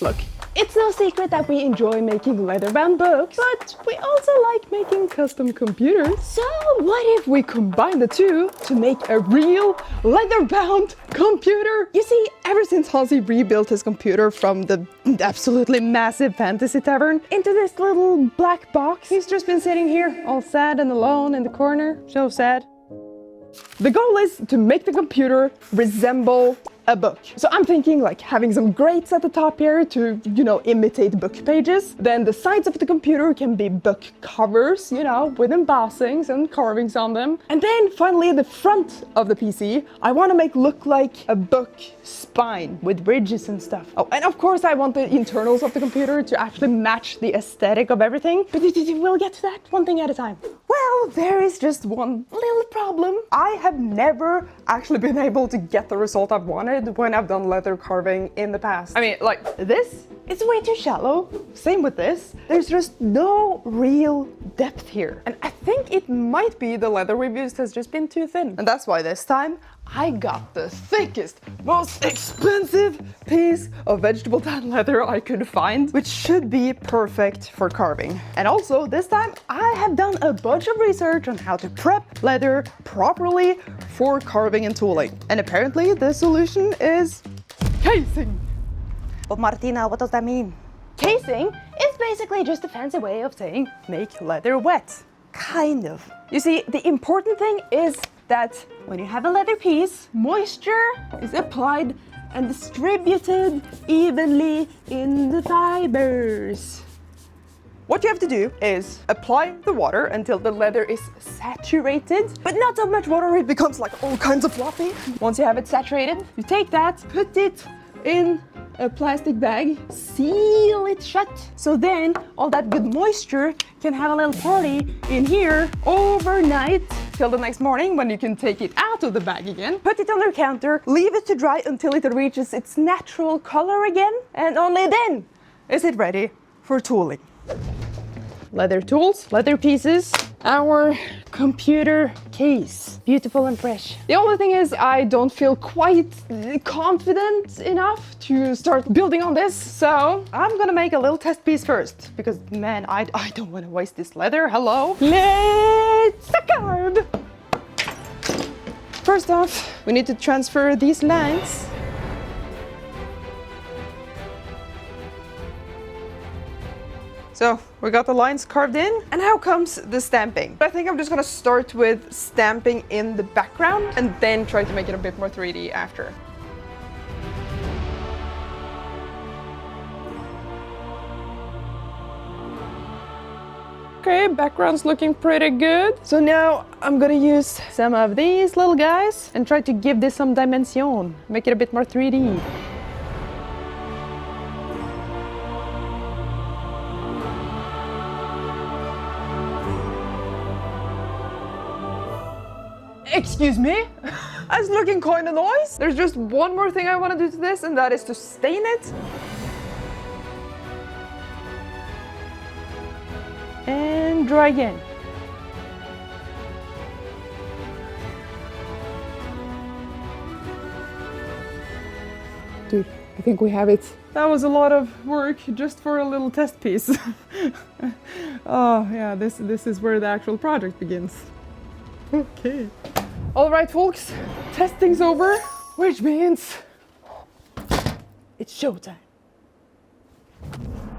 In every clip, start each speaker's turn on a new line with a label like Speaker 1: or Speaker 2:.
Speaker 1: Look, it's no secret that we enjoy making leather-bound books, but we also like making custom computers. So what if we combine the two to make a real leather-bound computer? You see, ever since Hansi rebuilt his computer from the absolutely massive fantasy tavern into this little black box, he's just been sitting here all sad and alone in the corner. So sad. The goal is to make the computer resemble a book. So I'm thinking like having some grates at the top here to, imitate book pages. Then the sides of the computer can be book covers, with embossings and carvings on them. And then finally the front of the PC, I want to make look like a book spine with ridges and stuff. Oh, and of course I want the internals of the computer to actually match the aesthetic of everything. But we'll get to that one thing at a time. Well, there is just one little problem. I have never actually been able to get the result I've wanted when I've done leather carving in the past. I mean, like this, it's way too shallow. Same with this. There's just no real depth here. And I think it might be the leather we've used has just been too thin. And that's why this time I got the thickest, most expensive piece of vegetable tan leather I could find, which should be perfect for carving. And also this time I have done a bunch of research on how to prep leather properly for carving and tooling. And apparently the solution is casing.
Speaker 2: But Martina, what does that mean?
Speaker 1: Casing is basically just a fancy way of saying make leather wet.
Speaker 2: Kind of.
Speaker 1: You see, the important thing is that when you have a leather piece, moisture is applied and distributed evenly in the fibers. What you have to do is apply the water until the leather is saturated, but not so much water it becomes like all kinds of floppy. Once you have it saturated, you take that, put it in a plastic bag, seal it shut. So then all that good moisture can have a little party in here overnight till the next morning when you can take it out of the bag again, put it on your counter, leave it to dry until it reaches its natural color again, and only then is it ready for tooling. Leather tools, leather pieces, our computer case. Beautiful and fresh. The only thing is I don't feel quite confident enough to start building on this, so I'm gonna make a little test piece first, because man, I don't want to waste this leather. Hello? Let's carve! First off, we need to transfer these lines. So we got the lines carved in, and now comes the stamping. I think I'm just gonna start with stamping in the background and then try to make it a bit more 3D after. Okay, background's looking pretty good. So now I'm gonna use some of these little guys and try to give this some dimension, make it a bit more 3D. Excuse me? That's looking kind of nice. There's just one more thing I want to do to this, and that is to stain it. And dry again. Dude, I think we have it. That was a lot of work just for a little test piece. Oh yeah, this is where the actual project begins. Okay. All right, folks, testing's over, which means it's showtime.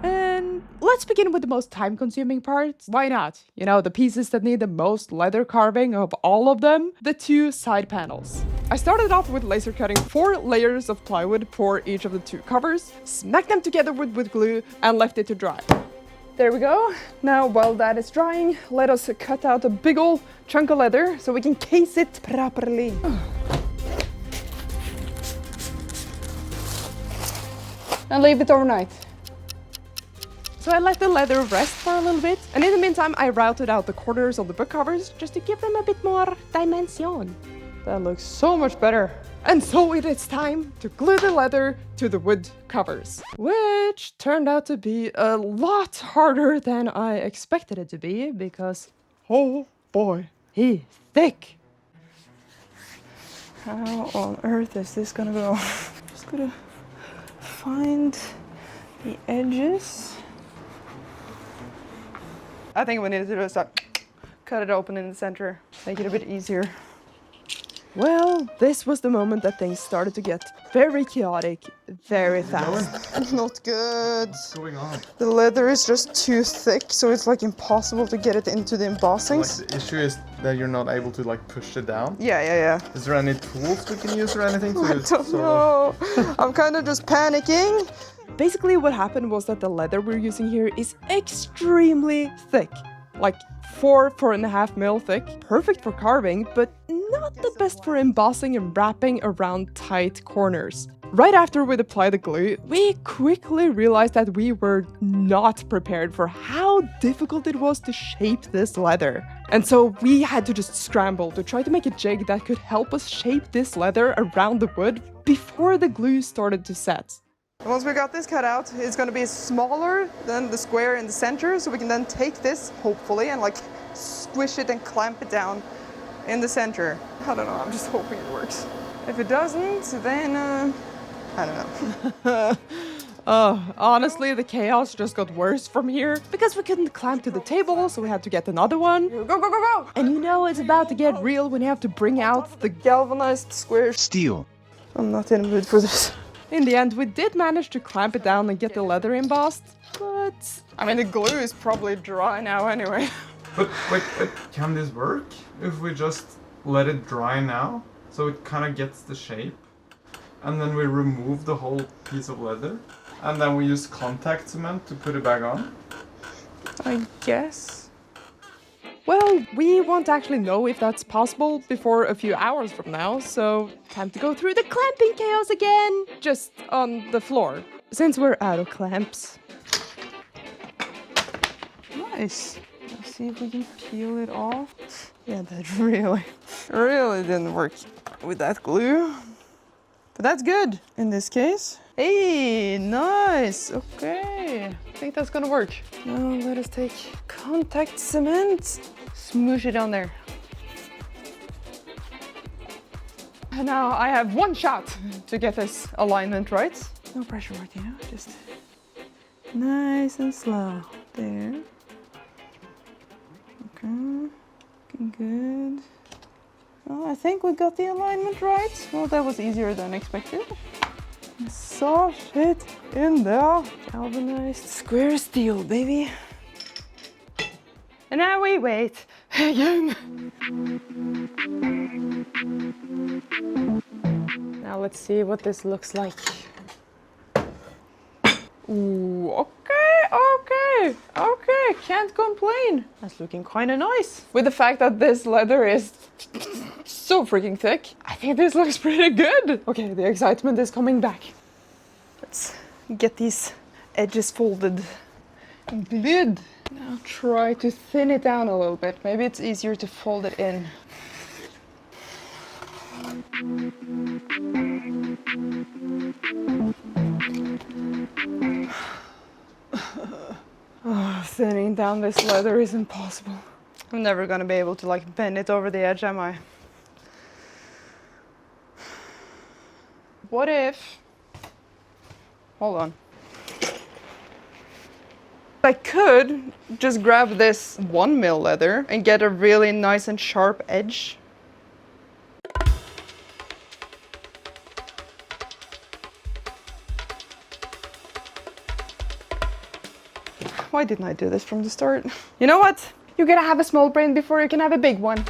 Speaker 1: And let's begin with the most time-consuming part. Why not? You know, the pieces that need the most leather carving of all of them, the two side panels. I started off with laser cutting 4 layers of plywood for each of the 2 covers, smacked them together with wood glue, and left it to dry. There we go. Now, while that is drying, let us cut out a big ol' chunk of leather so we can case it properly. And leave it overnight. So I let the leather rest for a little bit, and in the meantime I routed out the corners of the book covers just to give them a bit more dimension. That looks so much better. And so it is time to glue the leather to the wood covers, which turned out to be a lot harder than I expected it to be because, oh boy, he's thick. How on earth is this gonna go? Just gonna find the edges. I think we need to just cut it open in the center, make it a bit easier. Well, this was the moment that things started to get very chaotic, very fast. Not good.
Speaker 3: What's going on?
Speaker 1: The leather is just too thick, so it's like impossible to get it into the embossings.
Speaker 3: Like, the issue is that you're not able to like push it down.
Speaker 1: Yeah.
Speaker 3: Is there any tools we can use or anything to
Speaker 1: I don't know. I'm kind of just panicking. Basically what happened was that the leather we're using here is extremely thick. Like 4.5 mil thick. Perfect for carving, but not the best for embossing and wrapping around tight corners. Right after we'd applied the glue, we quickly realized that we were not prepared for how difficult it was to shape this leather. And so we had to just scramble to try to make a jig that could help us shape this leather around the wood before the glue started to set. Once we got this cut out, it's going to be smaller than the square in the center, so we can then take this, hopefully, and like squish it and clamp it down in the center. I don't know, I'm just hoping it works. If it doesn't, then I don't know. Honestly, the chaos just got worse from here because we couldn't clamp to the table, so we had to get another one. Go! And you know it's about to get real when you have to bring out the galvanized square
Speaker 4: Steel.
Speaker 1: I'm not in the mood for this. In the end, we did manage to clamp it down and get the leather embossed, but I mean, the glue is probably dry now anyway.
Speaker 3: But wait, can this work if we just let it dry now? So it kind of gets the shape, and then we remove the whole piece of leather, and then we use contact cement to put it back on?
Speaker 1: I guess. Well, we won't actually know if that's possible before a few hours from now, so time to go through the clamping chaos again, just on the floor, since we're out of clamps. Nice. Let's see if we can peel it off. Yeah, that really didn't work with that glue. But that's good in this case. Hey, nice. Okay, I think that's gonna work. Now let us take contact cement, smoosh it on there. And now I have one shot to get this alignment right. No pressure work, you know, just nice and slow. There. Okay, looking good. Well, I think we got the alignment right. Well, that was easier than expected. Soft it in there. Galvanized square steel, baby. And now we wait again. Now let's see what this looks like. Ooh, okay, can't complain. That's looking kind of nice. With the fact that this leather is so freaking thick, I think this looks pretty good. Okay, the excitement is coming back. Let's get these edges folded and glued. Now try to thin it down a little bit. Maybe it's easier to fold it in. Oh, thinning down this leather is impossible. I'm never gonna be able to like bend it over the edge, am I? What if... Hold on. I could just grab this 1 mil leather and get a really nice and sharp edge. Why didn't I do this from the start? You know what? You gotta have a small brain before you can have a big one.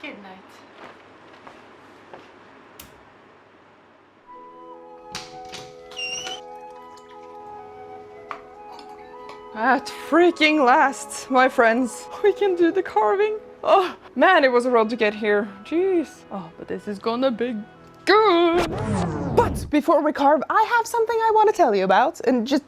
Speaker 1: Good night. At freaking last, my friends, we can do the carving. Oh, man, it was a road to get here. Jeez. Oh, but this is gonna be good. But But before we carve, I have something I want to tell you about, and just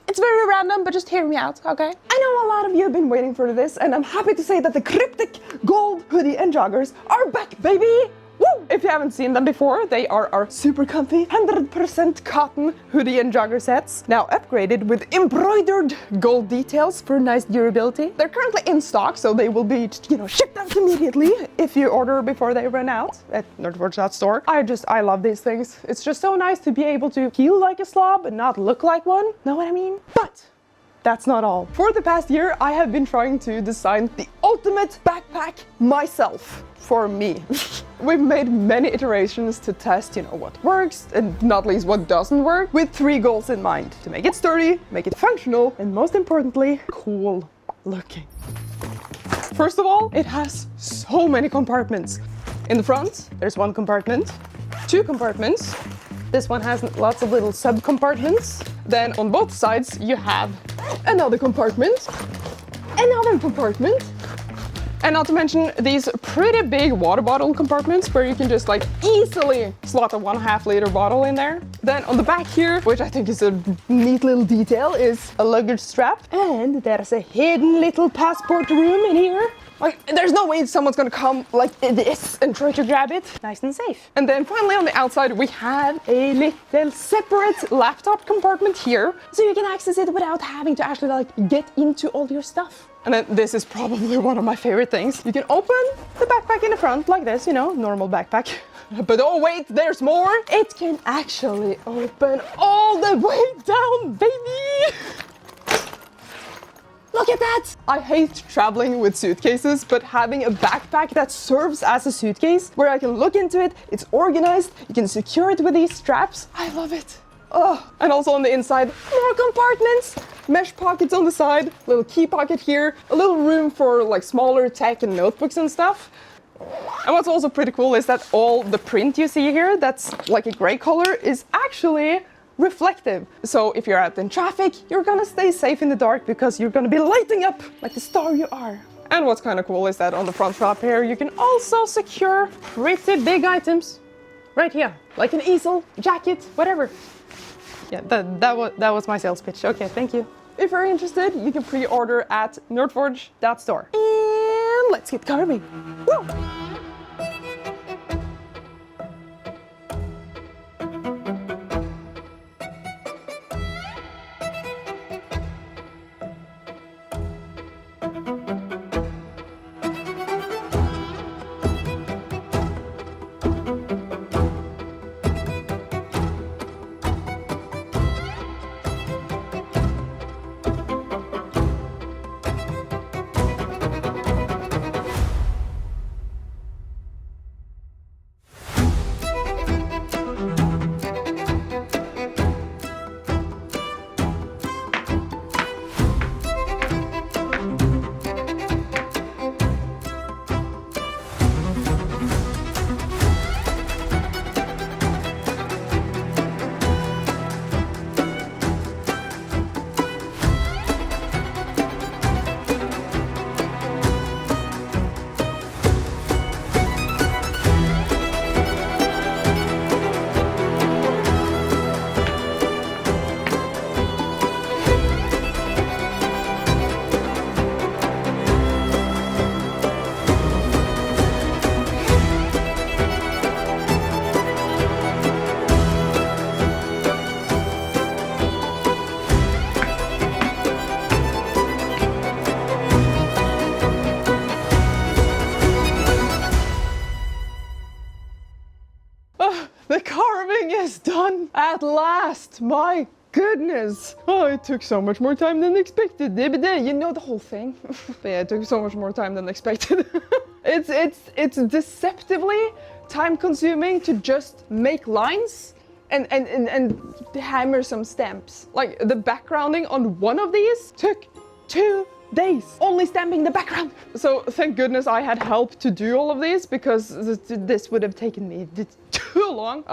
Speaker 1: it's very random, but just hear me out, okay? I know a lot of you have been waiting for this, and I'm happy to say that the cryptic gold hoodie and joggers are back, baby! Woo! If you haven't seen them before, they are our super comfy 100% cotton hoodie and jogger sets, now upgraded with embroidered gold details for nice durability. They're currently in stock, so they will be, shipped out immediately if you order before they run out at nerdforge.store. I love these things. It's just so nice to be able to feel like a slob and not look like one. Know what I mean? But that's not all. For the past year, I have been trying to design the ultimate backpack myself. For me. We've made many iterations to test, what works and not least what doesn't work, with 3 goals in mind: to make it sturdy, make it functional, and most importantly, cool looking. First of all, it has so many compartments. In the front, there's 1 compartment, 2 compartments. This one has lots of little sub-compartments. Then on both sides, you have another compartment, another compartment, and not to mention these pretty big water bottle compartments where you can just easily slot a 1.5 liter bottle in there. Then on the back here, which I think is a neat little detail, is a luggage strap. And there's a hidden little passport room in here. There's no way someone's gonna come like this and try to grab it. Nice and safe. And then finally on the outside, we have a little separate laptop compartment here, so you can access it without having to actually get into all your stuff. And then this is probably one of my favorite things. You can open the backpack in the front like this, normal backpack. But oh wait, there's more! It can actually open all the way down, baby! Look at that! I hate traveling with suitcases, but having a backpack that serves as a suitcase, where I can look into it, it's organized, you can secure it with these straps. I love it. Oh, and also on the inside, more compartments, mesh pockets on the side, little key pocket here, a little room for smaller tech and notebooks and stuff. And what's also pretty cool is that all the print you see here, that's a gray color, is actually reflective. So if you're out in traffic, you're gonna stay safe in the dark because you're gonna be lighting up like the star you are. And what's kind of cool is that on the front flap here, you can also secure pretty big items right here, like an easel, jacket, whatever. Yeah, that was my sales pitch. Okay, thank you. If you're interested, you can pre-order at nerdforge.store. And let's get carving. Woo! The carving is done at last! My goodness! Oh, it took so much more time than expected. You know the whole thing. But yeah, it took so much more time than expected. It's deceptively time-consuming to just make lines and hammer some stamps. The backgrounding on one of these took 2 days only stamping the background. So thank goodness I had help to do all of these, because this would have taken me too long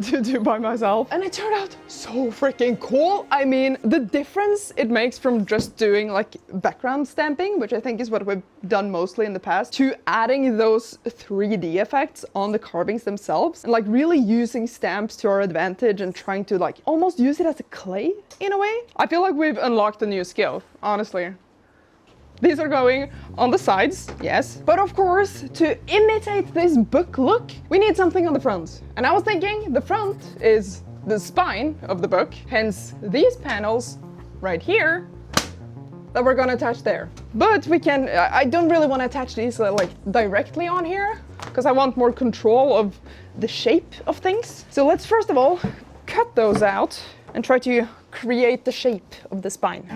Speaker 1: to do by myself. And it turned out so freaking cool. I mean, the difference it makes from just doing like background stamping, which I think is what we've done mostly in the past, to adding those 3D effects on the carvings themselves and like really using stamps to our advantage and trying to like almost use it as a clay in a way. I feel like we've unlocked a new skill, honestly. These are going on the sides, yes. But of course, to imitate this book look, we need something on the front. And I was thinking the front is the spine of the book, hence these panels right here that we're gonna attach there. But we can, I don't really want to attach these like directly on here because I want more control of the shape of things. So let's first of all cut those out and try to create the shape of the spine.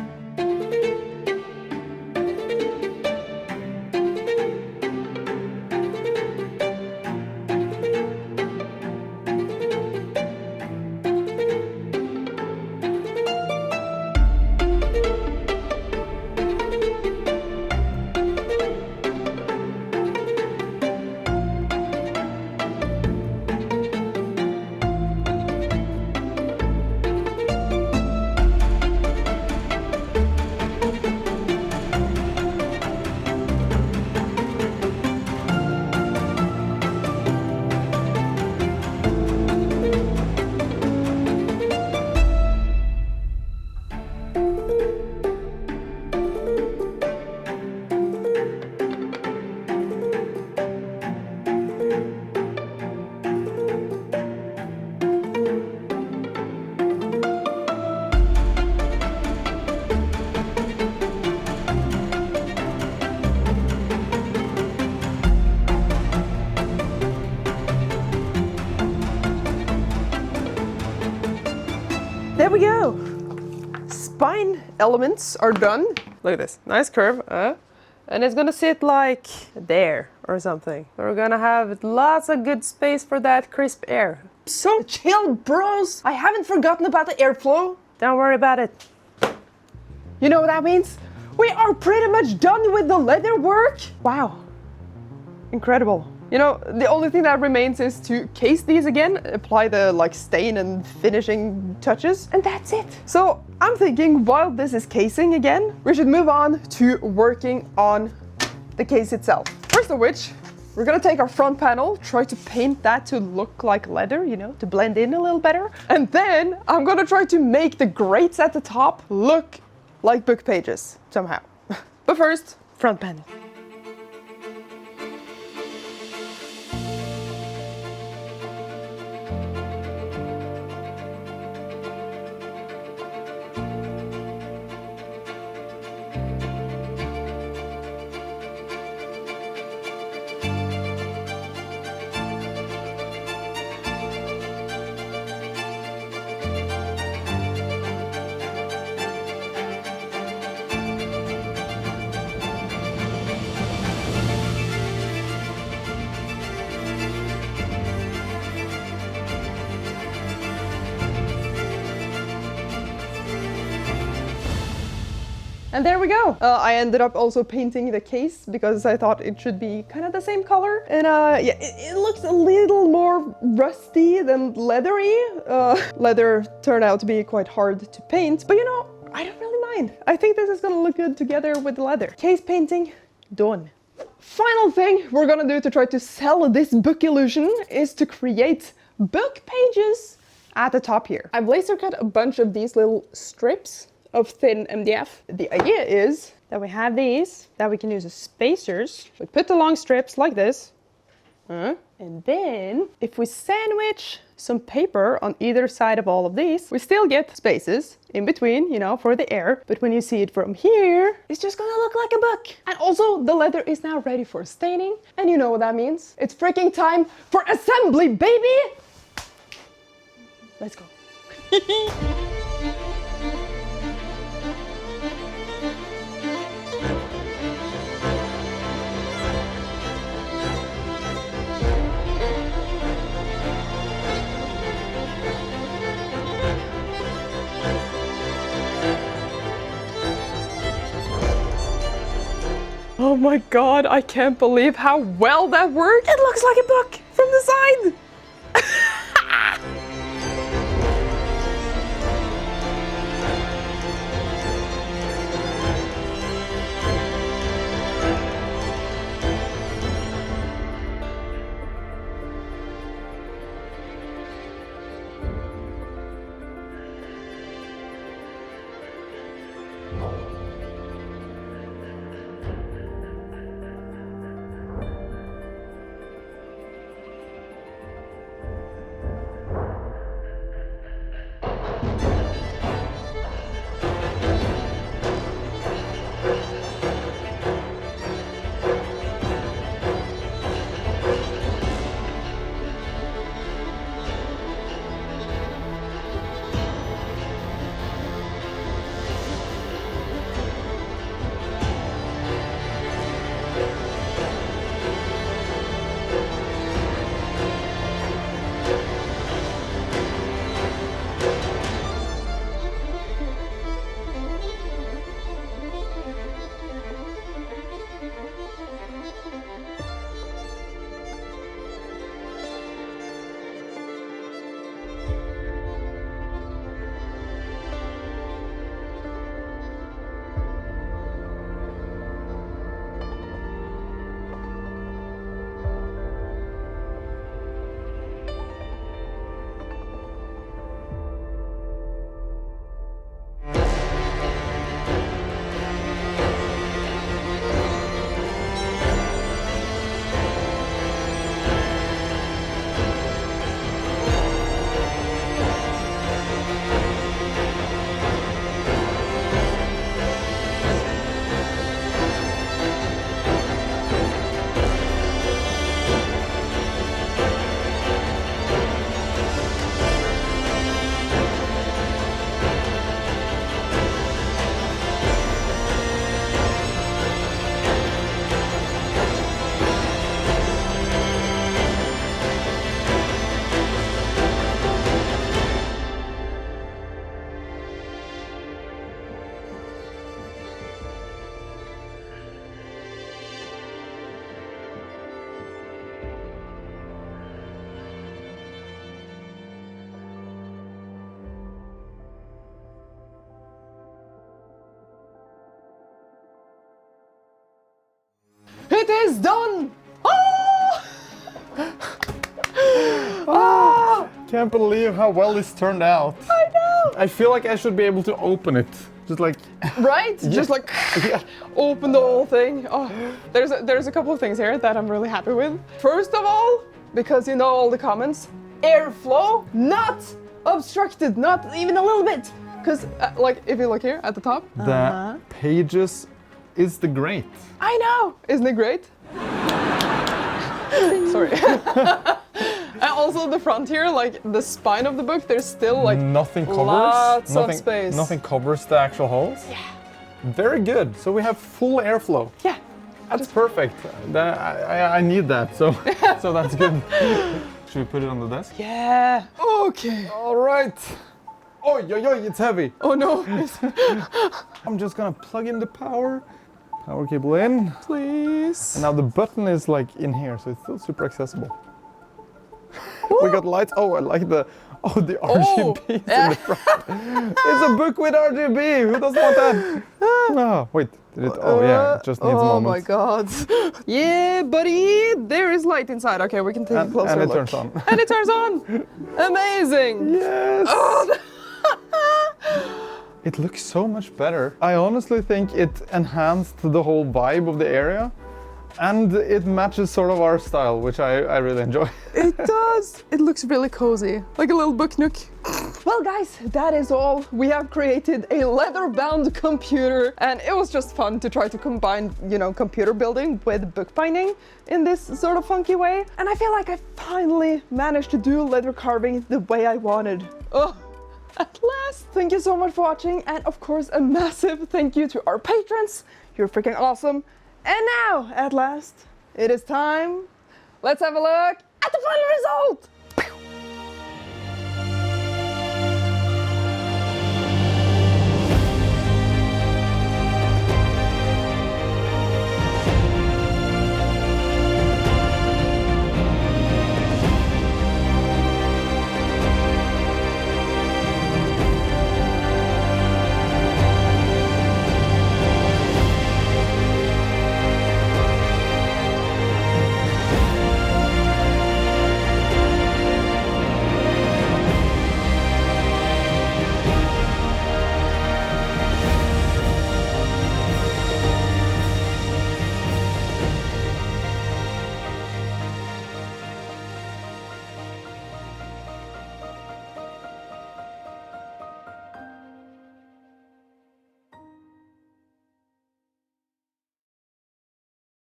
Speaker 1: There we go. Spine elements are done. Look at this, nice curve. And it's gonna sit like there or something. So we're gonna have lots of good space for that crisp air. So chill, bros. I haven't forgotten about the airflow. Don't worry about it. You know what that means? We are pretty much done with the leather work. Wow, incredible. You know, the only thing that remains is to case these again, apply the like stain and finishing touches, and that's it. So I'm thinking while this is casing again, we should move on to working on the case itself. First of which, we're gonna take our front panel, try to paint that to look like leather, you know, to blend in a little better. And then I'm gonna try to make the grates at the top look like book pages somehow. But first, front panel. And there we go. I ended up also painting the case because I thought it should be kind of the same color. And yeah, it looks a little more rusty than leathery. Leather turned out to be quite hard to paint, but you know, I don't really mind. I think this is gonna look good together with the leather. Case painting, done. Final thing we're gonna do to try to sell this book illusion is to create book pages at the top here. I've laser cut a bunch of these little strips of thin MDF. The idea is that we have these that we can use as spacers. We put the long strips like this, and then if we sandwich some paper on either side of all of these, we still get spaces in between, you know, for the air. But when you see it from here, it's just gonna look like a book. And also the leather is now ready for staining, and you know what that means. It's freaking time for assembly, baby! Let's go. Oh my god, I can't believe how well that worked. It looks like a book from the side.
Speaker 3: can't believe how well this turned out.
Speaker 1: I know!
Speaker 3: I feel like I should be able to open it. Just like...
Speaker 1: Right? Just like open the whole thing. Oh, there's a couple of things here that I'm really happy with. First of all, because you know all the comments, airflow not obstructed, not even a little bit. Because like if you look here at the top,
Speaker 3: the pages is the great.
Speaker 1: I know, isn't it great? Sorry. And also the front here, like the spine of the book, there's still like
Speaker 3: nothing covers.
Speaker 1: Lots of space.
Speaker 3: Nothing covers the actual holes.
Speaker 1: Yeah.
Speaker 3: Very good. So we have full airflow.
Speaker 1: Yeah.
Speaker 3: That's perfect. I need that. So so that's good. Should we put it on the desk?
Speaker 1: Yeah. Okay.
Speaker 3: All right. Oh, it's heavy.
Speaker 1: Oh no.
Speaker 3: I'm just gonna plug in the power cable in.
Speaker 1: Please.
Speaker 3: And now the button is like in here, so it's still super accessible. We got lights. Oh, I like the RGB in the front. It's a book with RGB. Who doesn't want that? Oh, wait. Did it? Oh yeah, it just needs a moment.
Speaker 1: Oh my god. Yeah, buddy. There is light inside. Okay, we can take a closer look.
Speaker 3: And it turns on.
Speaker 1: And it turns on. Amazing.
Speaker 3: Yes.
Speaker 1: Oh.
Speaker 3: It looks so much better. I honestly think it enhanced the whole vibe of the area. And it matches sort of our style, which I really enjoy.
Speaker 1: It does. It looks really cozy, like a little book nook. Well guys, that is all. We have created a leather-bound computer, and it was just fun to try to combine, you know, computer building with bookbinding in this sort of funky way. And I feel like I finally managed to do leather carving the way I wanted. Oh, at last. Thank you so much for watching, and of course a massive thank you to our patrons. You're freaking awesome. And now, at last, it is time. Let's have a look at the final result.